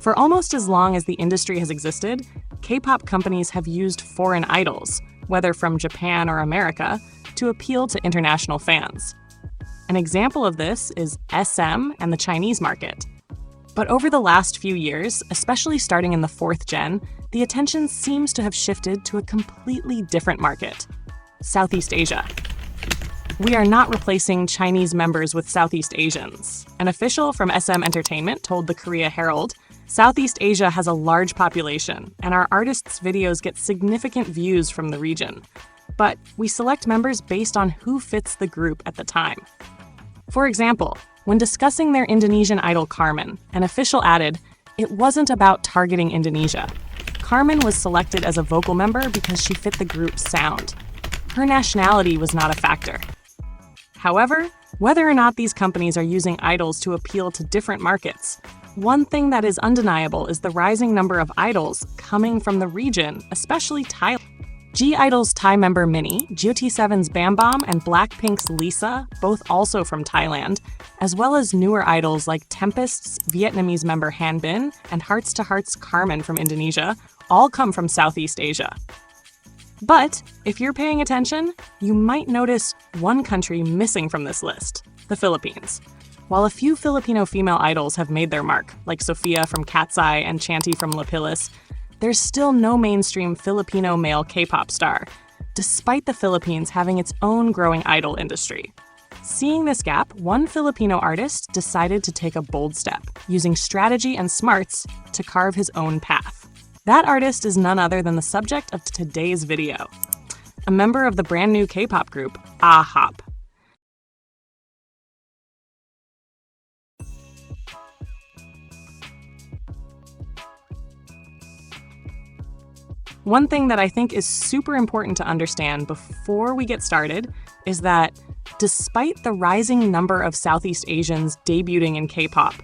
For almost as long as the industry has existed, K-pop companies have used foreign idols, whether from Japan or America, to appeal to international fans. An example of this is SM and the Chinese market. But over the last few years, especially starting in the fourth gen, the attention seems to have shifted to a completely different market: Southeast Asia. We are not replacing Chinese members with Southeast Asians. An official from SM Entertainment told the Korea Herald, "Southeast Asia has a large population, and our artists' videos get significant views from the region. But we select members based on who fits the group at the time." For example, when discussing their Indonesian idol Carmen, an official added, "It wasn't about targeting Indonesia. Carmen was selected as a vocal member because she fit the group's sound. Her nationality was not a factor." However, whether or not these companies are using idols to appeal to different markets, one thing that is undeniable is the rising number of idols coming from the region, especially Thailand. G-Idol's Thai member Minnie, GOT7's Bam Bam, and Blackpink's Lisa, both also from Thailand, as well as newer idols like Tempest's Vietnamese member Han Bin and Hearts to Heart's Carmen from Indonesia, all come from Southeast Asia. But if you're paying attention, you might notice one country missing from this list: the Philippines. While a few Filipino female idols have made their mark, like Sophia from Cat's Eye and Chanty from La Pilis, there's still no mainstream Filipino male K-pop star, despite the Philippines having its own growing idol industry. Seeing this gap, one Filipino artist decided to take a bold step, using strategy and smarts to carve his own path. That artist is none other than the subject of today's video, a member of the brand new K-pop group, AHOP. One thing that I think is super important to understand before we get started is that despite the rising number of Southeast Asians debuting in K-pop,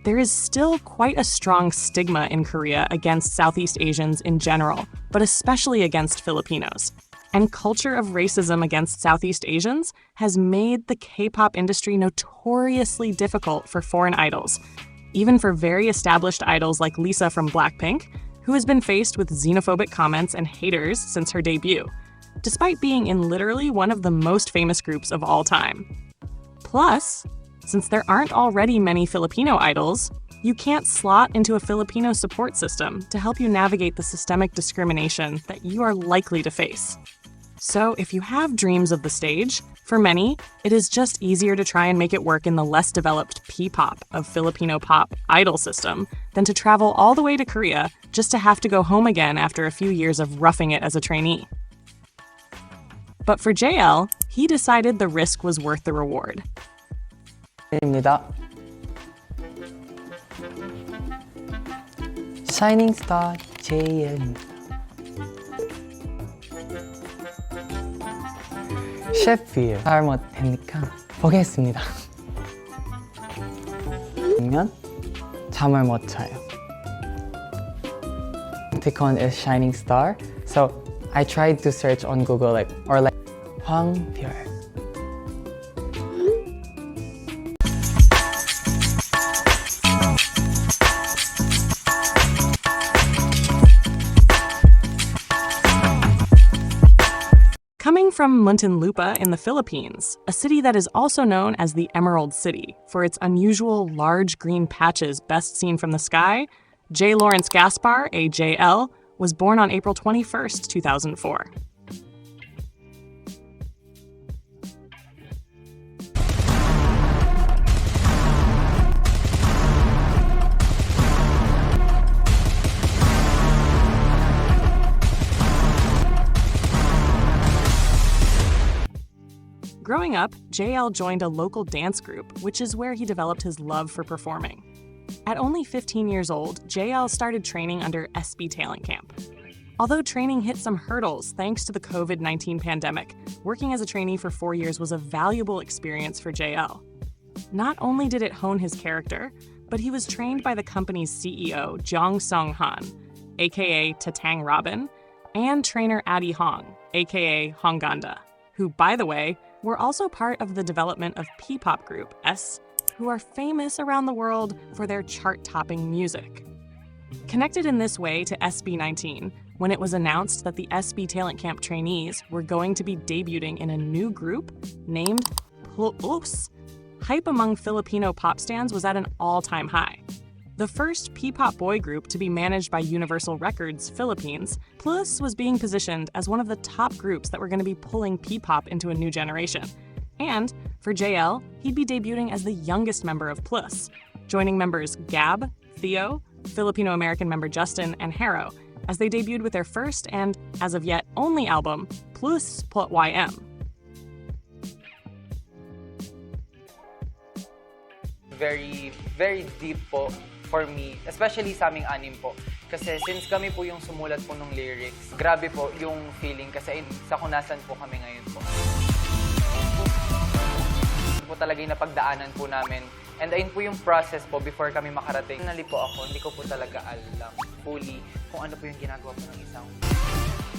there is still quite a strong stigma in Korea against Southeast Asians in general, but especially against Filipinos. And culture of racism against Southeast Asians has made the K-pop industry notoriously difficult for foreign idols, even for very established idols like Lisa from Blackpink, who has been faced with xenophobic comments and haters since her debut, despite being in literally one of the most famous groups of all time. Plus, since there aren't already many Filipino idols, you can't slot into a Filipino support system to help you navigate the systemic discrimination that you are likely to face. So if you have dreams of the stage, for many, it is just easier to try and make it work in the less developed P-pop of Filipino pop idol system than to travel all the way to Korea just to have to go home again after a few years of roughing it as a trainee. But for JL, he decided the risk was worth the reward. 입니다. Shining Star JL입니다. 셰프예요. 잘 못하니까 보겠습니다. 그러면 잠을 못 자요. Emoticon is Shining Star, so I tried to search on Google 황별. Coming from Muntinlupa in the Philippines, a city that is also known as the Emerald City for its unusual large green patches best seen from the sky, J. Lawrence Gaspar, a JL, was born on April 21st, 2004. Growing up, JL joined a local dance group, which is where he developed his love for performing. At only 15 years old, JL started training under SB Talent Camp. Although training hit some hurdles thanks to the COVID-19 pandemic, working as a trainee for 4 years was a valuable experience for JL. Not only did it hone his character, but he was trained by the company's CEO, Jong Sung-han, aka Tatang Robin, and trainer Addy Hong, aka Honganda, who, by the way, were also part of the development of P-pop group S, who are famous around the world for their chart-topping music. Connected in this way to SB19, when it was announced that the SB Talent Camp trainees were going to be debuting in a new group named Plus, hype among Filipino pop stans was at an all-time high. The first P-pop boy group to be managed by Universal Records Philippines, Plus was being positioned as one of the top groups that were going to be pulling P-pop into a new generation. And for JL, he'd be debuting as the youngest member of Plus, joining members Gab, Theo, Filipino-American member Justin, and Harrow, as they debuted with their first and, as of yet, only album, Plus Plot YM. Very, very deep po for me, especially sa aming anim po. Kasi since kami po yung sumulat po ng lyrics, grabe po yung feeling kasi sa kung nasan po kami ngayon po. Ito po talaga yung napagdaanan po namin. And ayun po yung process po before kami makarating. Personally po ako, hindi ko po talaga alam fully kung ano po yung ginagawa po ng isang.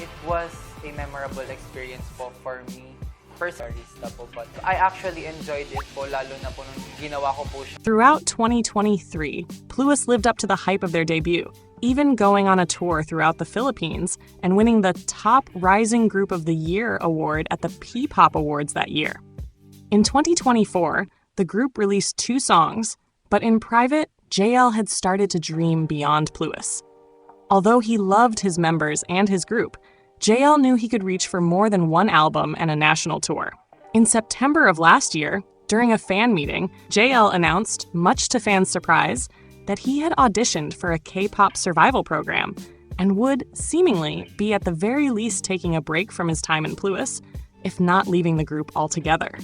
It was a memorable experience po for me. Personalista po, but I actually enjoyed it po, lalo na po nung ginawa ko po siya. Throughout 2023, Plus lived up to the hype of their debut, even going on a tour throughout the Philippines and winning the Top Rising Group of the Year award at the P-pop Awards that year. In 2024, the group released 2 songs, but in private, JL had started to dream beyond Plus. Although he loved his members and his group, JL knew he could reach for more than one album and a national tour. In September of last year, during a fan meeting, JL announced, much to fans' surprise, that he had auditioned for a K-pop survival program and would, seemingly, be at the very least taking a break from his time in Plus, if not leaving the group altogether.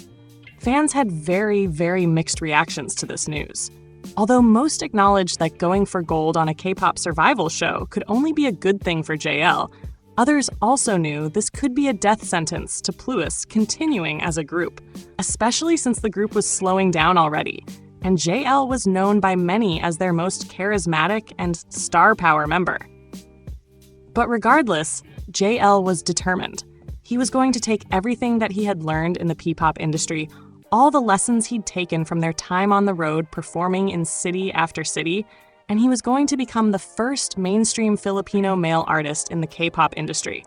Fans had very, very mixed reactions to this news. Although most acknowledged that going for gold on a K-pop survival show could only be a good thing for JL, others also knew this could be a death sentence to Plus continuing as a group, especially since the group was slowing down already, and JL was known by many as their most charismatic and star power member. But regardless, JL was determined. He was going to take everything that he had learned in the P-pop industry, all the lessons he'd taken from their time on the road performing in city after city, and he was going to become the first mainstream Filipino male artist in the K-pop industry.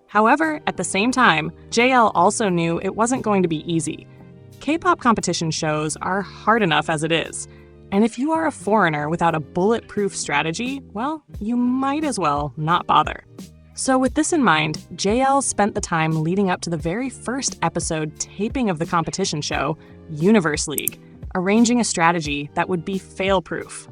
However, at the same time, JL also knew it wasn't going to be easy. K-pop competition shows are hard enough as it is, and if you are a foreigner without a bulletproof strategy, well, you might as well not bother. So with this in mind, JL spent the time leading up to the very first episode taping of the competition show, Universe League, arranging a strategy that would be fail-proof.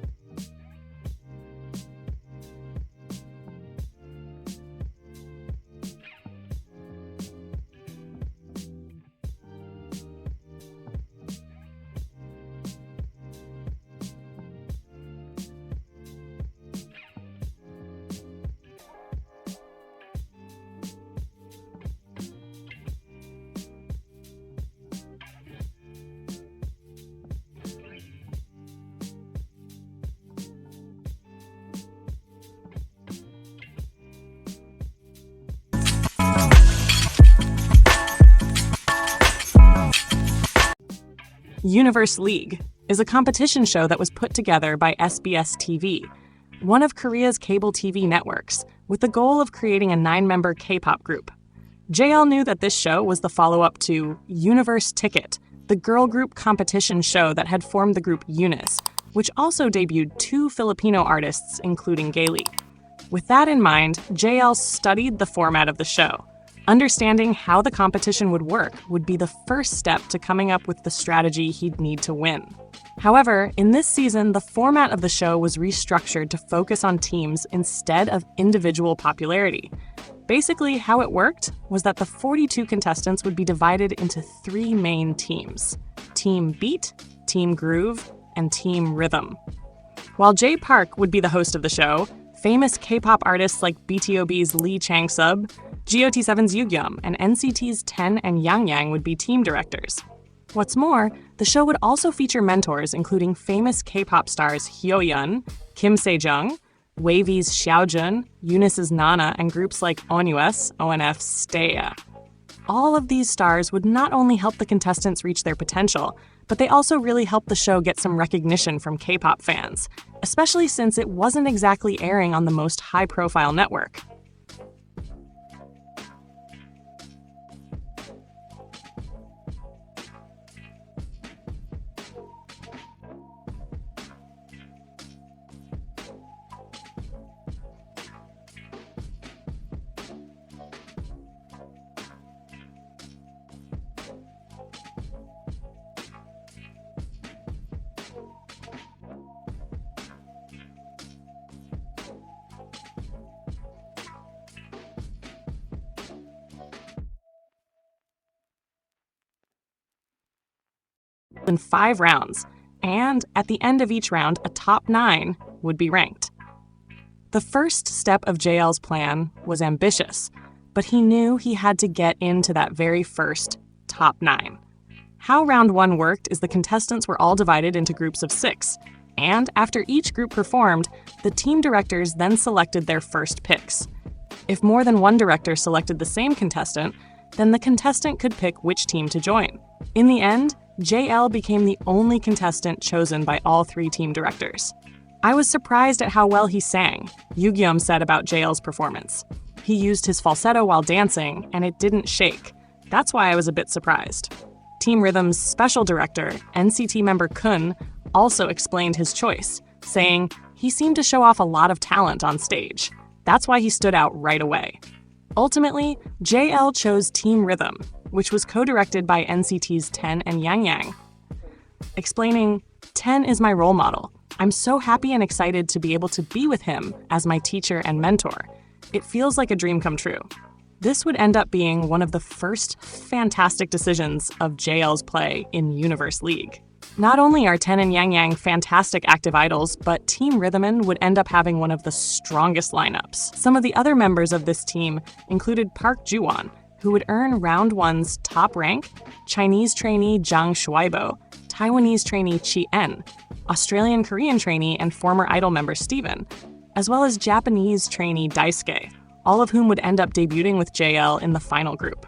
Universe League is a competition show that was put together by SBS TV, one of Korea's cable TV networks, with the goal of creating a 9-member K-pop group. JL knew that this show was the follow-up to Universe Ticket, the girl group competition show that had formed the group Eunice, which also debuted 2 Filipino artists, including Gayle. With that in mind, JL studied the format of the show. Understanding how the competition would work would be the first step to coming up with the strategy he'd need to win. However, in this season, the format of the show was restructured to focus on teams instead of individual popularity. Basically, how it worked was that the 42 contestants would be divided into 3 main teams: Team Beat, Team Groove, and Team Rhythm. While Jay Park would be the host of the show, famous K-pop artists like BTOB's Lee Chang-sub, GOT7's Yugyeom, and NCT's Ten and Yang Yang would be team directors. What's more, the show would also feature mentors including famous K-pop stars Hyoyeon, Kim Sejong, Wavy's Xiaojun, Eunice's Nana, and groups like ONUS, ONF's Staya. All of these stars would not only help the contestants reach their potential, but they also really helped the show get some recognition from K-pop fans, especially since it wasn't exactly airing on the most high-profile network. In 5 rounds, and at the end of each round, a top 9 would be ranked. The first step of JL's plan was ambitious, but he knew he had to get into that very first top 9. How round 1 worked is the contestants were all divided into groups of 6, and after each group performed, the team directors then selected their first picks. If more than one director selected the same contestant, then the contestant could pick which team to join. In the end, JL became the only contestant chosen by all 3 team directors. I was surprised at how well he sang, Yugyeom said about JL's performance. He used his falsetto while dancing, and it didn't shake. That's why I was a bit surprised. Team Rhythm's special director, NCT member Kun, also explained his choice, saying he seemed to show off a lot of talent on stage. That's why he stood out right away. Ultimately, JL chose Team Rhythm, which was co-directed by NCT's Ten and Yang Yang. Explaining, Ten is my role model. I'm so happy and excited to be able to be with him as my teacher and mentor. It feels like a dream come true. This would end up being one of the first fantastic decisions of JL's play in Universe League. Not only are Ten and Yang Yang fantastic active idols, but Team Rhythmin would end up having one of the strongest lineups. Some of the other members of this team included Park Ju-won, who would earn round 1's top rank, Chinese trainee Zhang Shuaibo, Taiwanese trainee Chi-en, Australian Korean trainee and former Idol member Steven, as well as Japanese trainee Daisuke, all of whom would end up debuting with JL in the final group.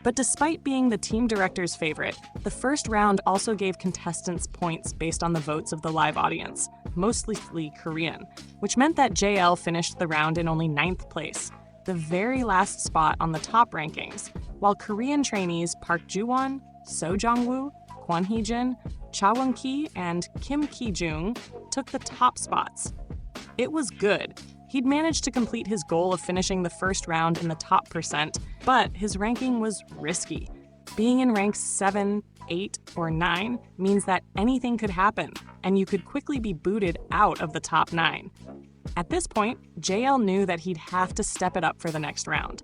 But despite being the team director's favorite, the first round also gave contestants points based on the votes of the live audience, mostly Korean, which meant that JL finished the round in only 9th place, the very last spot on the top rankings, while Korean trainees Park Ju-won, So Jeongwoo, Kwon Hee-jin, Cha Won-ki, and Kim Ki-jung took the top spots. It was good. He'd managed to complete his goal of finishing the first round in the top percent, but his ranking was risky. Being in ranks 7, 8, or 9 means that anything could happen, and you could quickly be booted out of the top 9. At this point, JL knew that he'd have to step it up for the next round.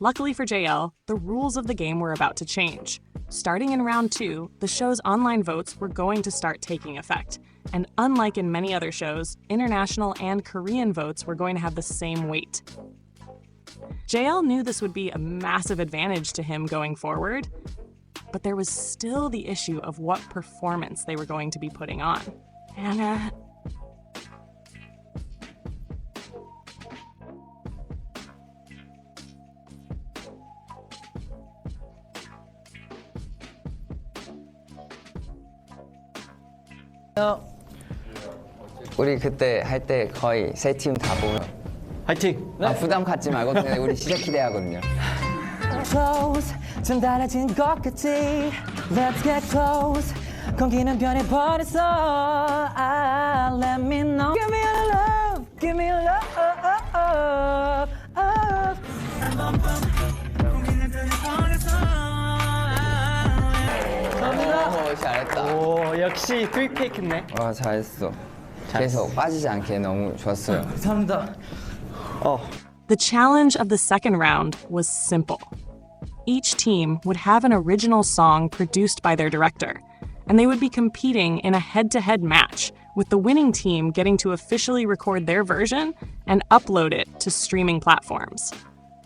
Luckily for JL, the rules of the game were about to change. Starting in round 2, the show's online votes were going to start taking effect. And unlike in many other shows, international and Korean votes were going to have the same weight. JL knew this would be a massive advantage to him going forward, but there was still the issue of what performance they were going to be putting on. And 우리 그때 할 때 거의 세 팀 다 보면 화이팅! 아, 부담 갖지 말고 그냥 우리 진짜 기대하거든요. Close, 좀 달라진 것 같지. Let's get close. 공기는 변해버렸어. Let me know. Give me your love. Give me your love. 오, 잘했다. 오, 역시 트윗페이크 했네. 와, 잘했어. 계속 빠지지 않게 너무 좋았어요. 감사합니다. The challenge of the second round was simple. Each team would have an original song produced by their director, and they would be competing in a head-to-head match, with the winning team getting to officially record their version and upload it to streaming platforms.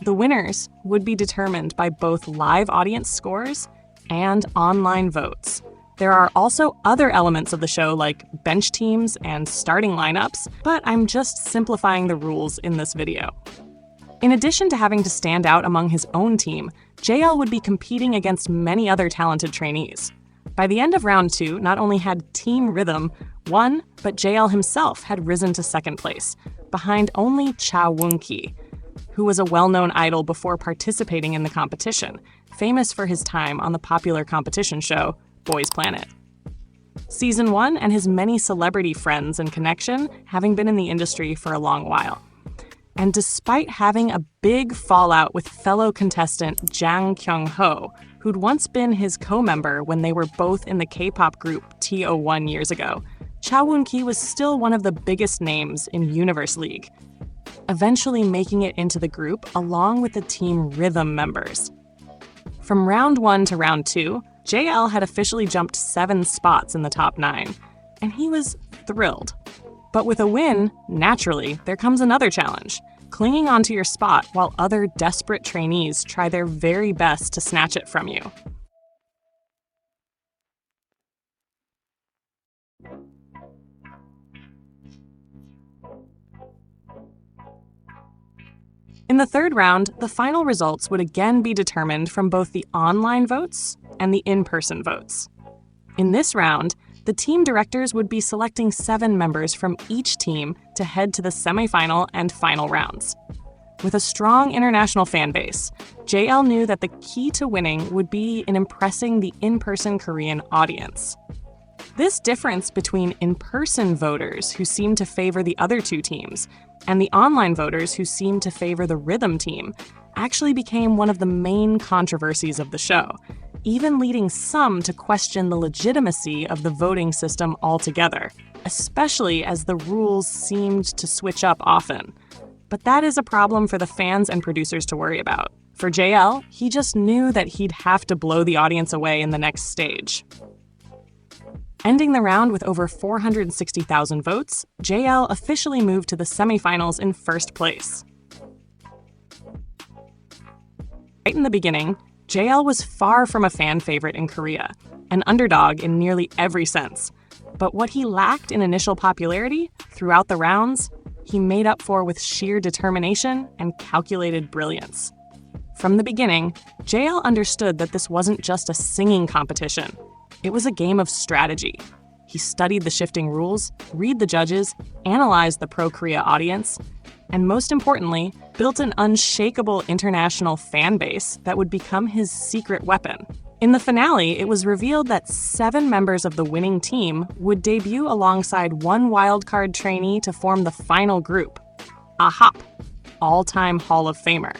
The winners would be determined by both live audience scores and online votes. There are also other elements of the show like bench teams and starting lineups, but I'm just simplifying the rules in this video. In addition to having to stand out among his own team, JL would be competing against many other talented trainees. By the end of round 2, not only had Team Rhythm won, but JL himself had risen to second place, behind only woongki, who was a well-known idol before participating in the competition, famous for his time on the popular competition show Boys Planet. Season 1 and his many celebrity friends and connection having been in the industry for a long while. And despite having a big fallout with fellow contestant Jang Kyung-ho, who'd once been his co-member when they were both in the K-pop group T01 years ago, woongki was still one of the biggest names in Universe League, eventually making it into the group along with the Team Rhythm members. From round 1 to round 2, JL had officially jumped 7 spots in the top 9, and he was thrilled. But with a win, naturally, there comes another challenge, clinging onto your spot while other desperate trainees try their very best to snatch it from you. In the third round, the final results would again be determined from both the online votes and the in-person votes. In this round, the team directors would be selecting 7 members from each team to head to the semifinal and final rounds. With a strong international fan base, JL knew that the key to winning would be in impressing the in-person Korean audience. This difference between in-person voters who seemed to favor the other 2 teams and the online voters who seemed to favor the Rhythm team actually became one of the main controversies of the show, even leading some to question the legitimacy of the voting system altogether, especially as the rules seemed to switch up often. But that is a problem for the fans and producers to worry about. For JL, he just knew that he'd have to blow the audience away in the next stage. Ending the round with over 460,000 votes, JL officially moved to the semifinals in first place. Right in the beginning, JL was far from a fan favorite in Korea, an underdog in nearly every sense. But what he lacked in initial popularity, throughout the rounds, he made up for with sheer determination and calculated brilliance. From the beginning, JL understood that this wasn't just a singing competition. It was a game of strategy. He studied the shifting rules, read the judges, analyzed the pro-Korea audience, and most importantly, built an unshakable international fan base that would become his secret weapon. In the finale, it was revealed that 7 members of the winning team would debut alongside one wildcard trainee to form the final group, AHOP, all-time Hall of Famer.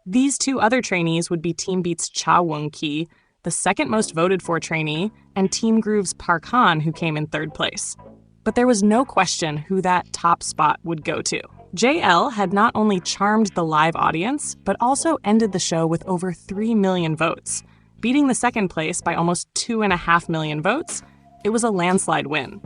These 2 other trainees would be Team Beat's woongki, the second most voted for trainee, and Team Groove's Park Han, who came in 3rd place. But there was no question who that top spot would go to. JL had not only charmed the live audience, but also ended the show with over 3 million votes. Beating the 2nd place by almost 2.5 million votes, it was a landslide win.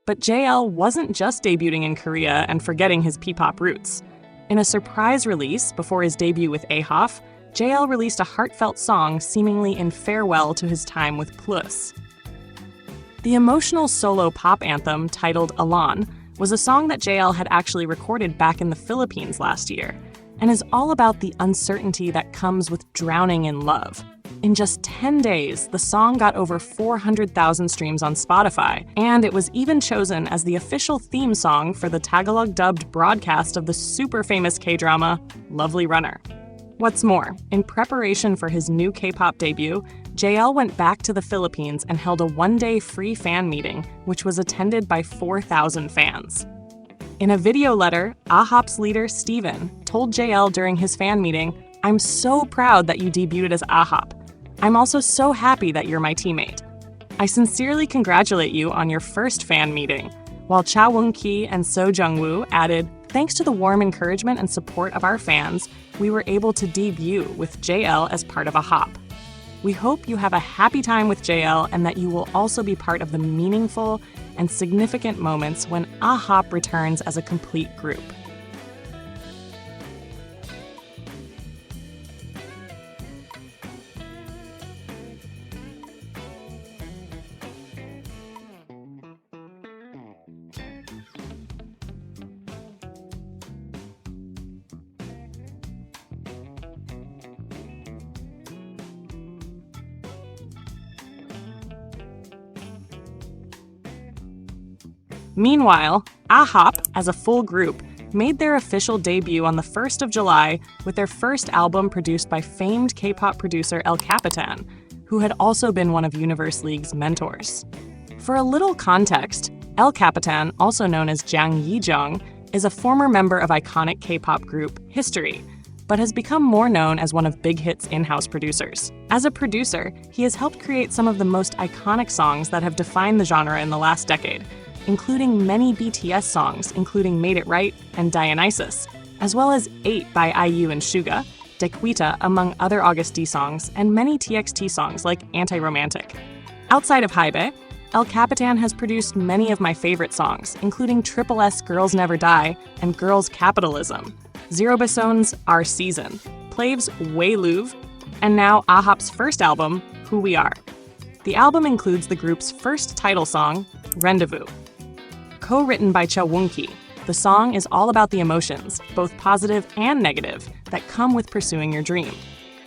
But JL wasn't just debuting in Korea and forgetting his P-pop roots. In a surprise release before his debut with AHOF, JL released a heartfelt song seemingly in farewell to his time with Plus. The emotional solo pop anthem titled Alan was a song that JL had actually recorded back in the Philippines last year, and is all about the uncertainty that comes with drowning in love. In just 10 days, the song got over 400,000 streams on Spotify, and it was even chosen as the official theme song for the Tagalog-dubbed broadcast of the super famous K-drama, Lovely Runner. What's more, in preparation for his new K-pop debut, JL went back to the Philippines and held a one-day free fan meeting, which was attended by 4,000 fans. In a video letter, AHOP's leader, Steven, told JL during his fan meeting, "I'm so proud that you debuted as AHOP. I'm also so happy that you're my teammate. I sincerely congratulate you on your first fan meeting," while woongki and jeongwoo added, "Thanks to the warm encouragement and support of our fans, we were able to debut with JL as part of AHOP. We hope you have a happy time with JL and that you will also be part of the meaningful and significant moments when AHOP returns as a complete group." Meanwhile, AHOP, as a full group, made their official debut on the 1st of July with their first album produced by famed K-pop producer El Capitan, who had also been one of Universe League's mentors. For a little context, El Capitan, also known as Jang Yi-jung, is a former member of iconic K-pop group History, but has become more known as one of Big Hit's in-house producers. As a producer, he has helped create some of the most iconic songs that have defined the genre in the last decade, including many BTS songs, including Made It Right and Dionysus, as well as 8 by IU and Suga, Dequita, among other August D songs, and many TXT songs like Anti-Romantic. Outside of Hybe, El Capitan has produced many of my favorite songs, including Triple S Girls Never Die and Girls Capitalism, Zero Beson's Our Season, Plav's Way Louvre, and now AHOP's first album, Who We Are. The album includes the group's first title song, Rendezvous. Co-written by woongki, the song is all about the emotions, both positive and negative, that come with pursuing your dream.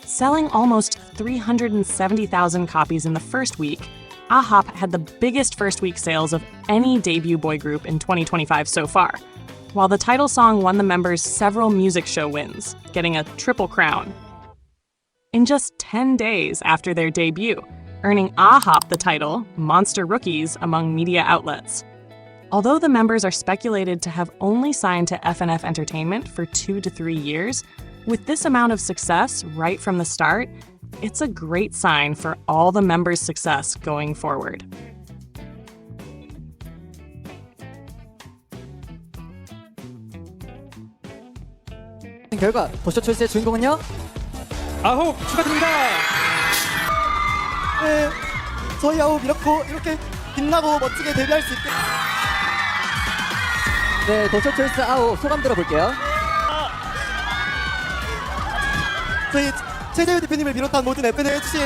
Selling almost 370,000 copies in the first week, AHOP had the biggest first-week sales of any debut boy group in 2025 so far, while the title song won the members several music show wins, getting a triple crown. In just 10 days after their debut, earning AHOP the title Monster Rookies among media outlets. Although the members are speculated to have only signed to FNF Entertainment for 2 to 3 years, with this amount of success right from the start, it's a great sign for all the members' success going forward. 결과 더쇼 초이스의 주인공은요? 아홉 축하드립니다. 네, 저희 아홉 이렇게 빛나고 멋지게 데뷔할 수 있게. 네, 더쇼 초이스 아홉 소감 들어볼게요. 저희 최재유 대표님을 비롯한 모든 FN을 해주신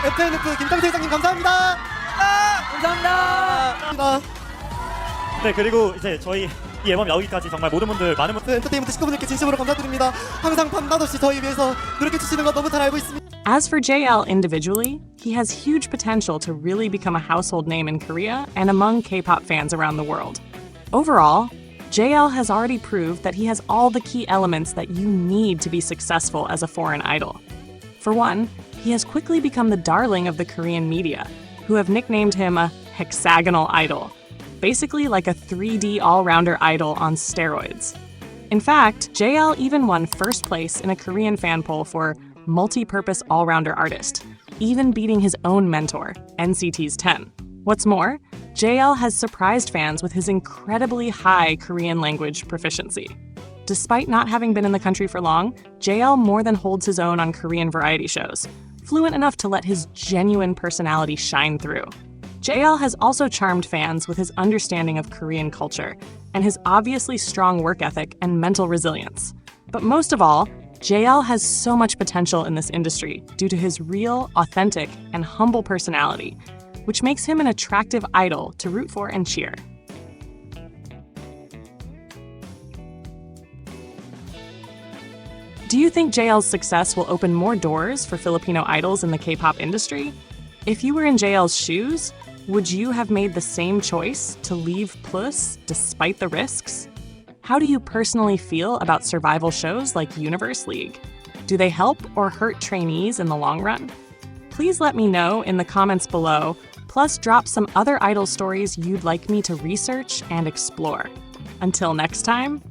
FNF 김창태 회장님 감사합니다. 감사합니다. 네, 그리고 이제 저희 이 앨범 나오기까지 정말 모든 분들 많은 분들 엔터테인먼트 식구분들께 진심으로 감사드립니다. 항상 밤낮없이 저희 위해서 노력해 주시는 거 너무 잘 알고 있습니다. As for JL individually, he has huge potential to really become a household name in Korea and among K-pop fans around the world. Overall, JL has already proved that he has all the key elements that you need to be successful as a foreign idol. For one, he has quickly become the darling of the Korean media, who have nicknamed him a hexagonal idol, basically like a 3D all-rounder idol on steroids. In fact, JL even won first place in a Korean fan poll for multi-purpose all-rounder artist, even beating his own mentor, NCT's 10. What's more, JL has surprised fans with his incredibly high Korean language proficiency. Despite not having been in the country for long, JL more than holds his own on Korean variety shows, fluent enough to let his genuine personality shine through. JL has also charmed fans with his understanding of Korean culture and his obviously strong work ethic and mental resilience. But most of all, JL has so much potential in this industry due to his real, authentic, and humble personality, which makes him an attractive idol to root for and cheer. Do you think JL's success will open more doors for Filipino idols in the K-pop industry? If you were in JL's shoes, would you have made the same choice to leave Plus despite the risks? How do you personally feel about survival shows like Universe League? Do they help or hurt trainees in the long run? Please let me know in the comments below, plus drop some other idol stories you'd like me to research and explore. Until next time,